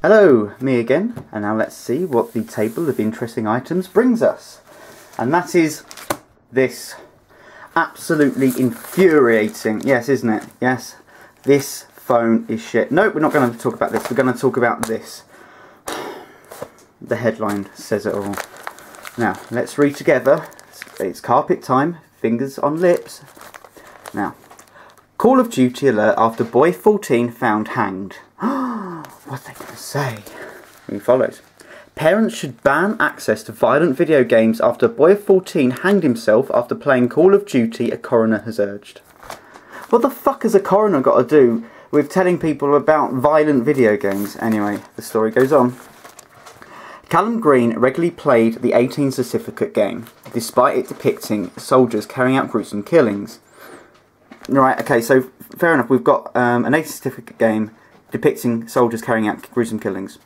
Hello, me again, and now let's see what the table of interesting items brings us. And that is this absolutely infuriating, yes, isn't it? Yes, this phone is shit. No, we're not going to talk about this, we're going to talk about this. The headline says it all. Now, let's read together. It's carpet time, fingers on lips. Now, Call of Duty alert after boy 14 found hanged. What's they going to say? It follows. Parents should ban access to violent video games after boy 14 hanged himself after playing Call of Duty, a coroner has urged. What the fuck has a coroner got to do with telling people about violent video games? Anyway, the story goes on. Callum Green regularly played the 18 certificate game, despite it depicting soldiers carrying out gruesome killings. Right, okay, so fair enough, we've got an 18 certificate game depicting soldiers carrying out gruesome killings.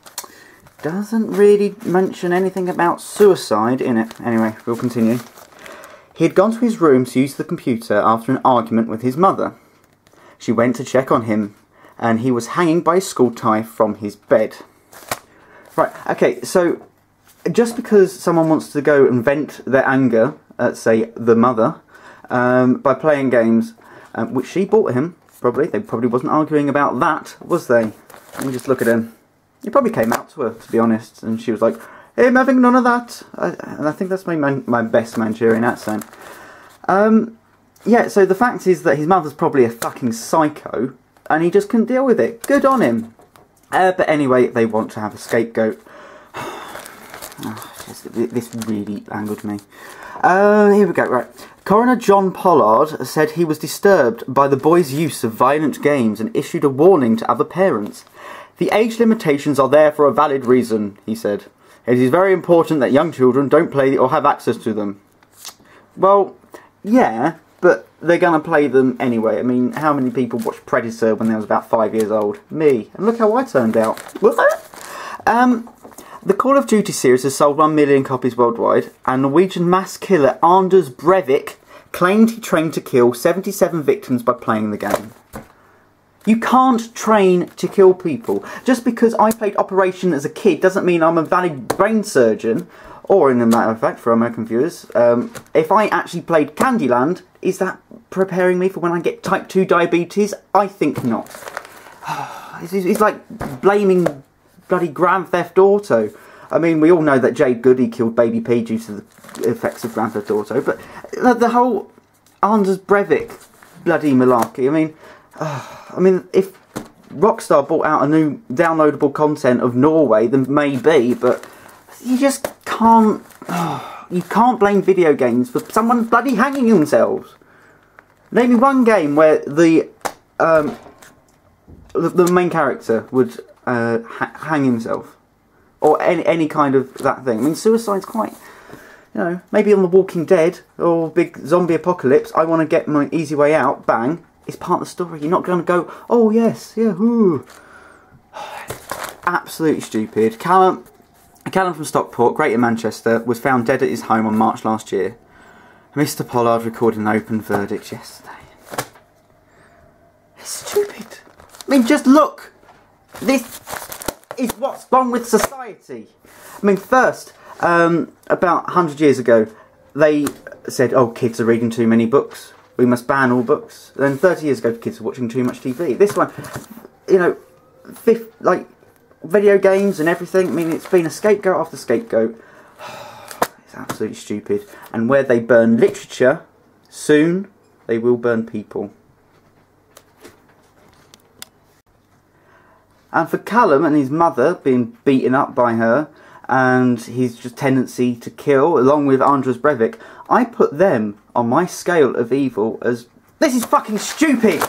Doesn't really mention anything about suicide in it. Anyway, we'll continue. He had gone to his room to use the computer after an argument with his mother. She went to check on him, and he was hanging by his school tie from his bed. Right, okay, so just because someone wants to go and vent their anger at, say, the mother, by playing games, which she bought him, they probably wasn't arguing about that, was they? Let me just look at him. He probably came out to her, to be honest, and she was like, "Hey, I'm having none of that." And I think that's my best Manchurian accent. Yeah, so the fact is that his mother's probably a fucking psycho, and he just couldn't deal with it. Good on him. But anyway, they want to have a scapegoat. This really angered me. Here we go, right. Coroner John Pollard said he was disturbed by the boy's use of violent games and issued a warning to other parents. The age limitations are there for a valid reason, he said. It is very important that young children don't play or have access to them. Well, yeah, but they're going to play them anyway. I mean, how many people watched Predator when they was about 5 years old? Me. And look how I turned out. Was it? The Call of Duty series has sold 1 million copies worldwide, and Norwegian mass killer Anders Breivik claimed he trained to kill 77 victims by playing the game. You can't train to kill people. Just because I played Operation as a kid doesn't mean I'm a valid brain surgeon, or in a matter of fact, for American viewers, if I actually played Candyland, is that preparing me for when I get type 2 diabetes? I think not. It's like blaming bloody Grand Theft Auto. I mean, we all know that Jade Goody killed Baby P due to the effects of Grand Theft Auto, but the whole Anders Breivik bloody malarkey, I mean, if Rockstar brought out a new downloadable content of Norway, then maybe, but you just can't, you can't blame video games for someone bloody hanging themselves. Name me one game where the main character would hang himself, or any kind of that thing. I mean, suicide's quite, you know, maybe on The Walking Dead or big zombie apocalypse. I want to get my easy way out. Bang! It's part of the story. You're not going to go, oh yes, yeah, ooh. Absolutely stupid. Callum from Stockport, Greater Manchester, was found dead at his home on March last year. Mr. Pollard recorded an open verdict yesterday. It's stupid. I mean, just look. This is what's wrong with society. I mean, first, about 100 years ago, they said, oh, kids are reading too many books. We must ban all books. Then 30 years ago, kids are watching too much TV. This one, you know, like, video games and everything. I mean, it's been a scapegoat after scapegoat. It's absolutely stupid. And where they burn literature, soon they will burn people. And for Callum and his mother being beaten up by her, and his just tendency to kill, along with Anders Breivik, I put them on my scale of evil as, this is fucking stupid!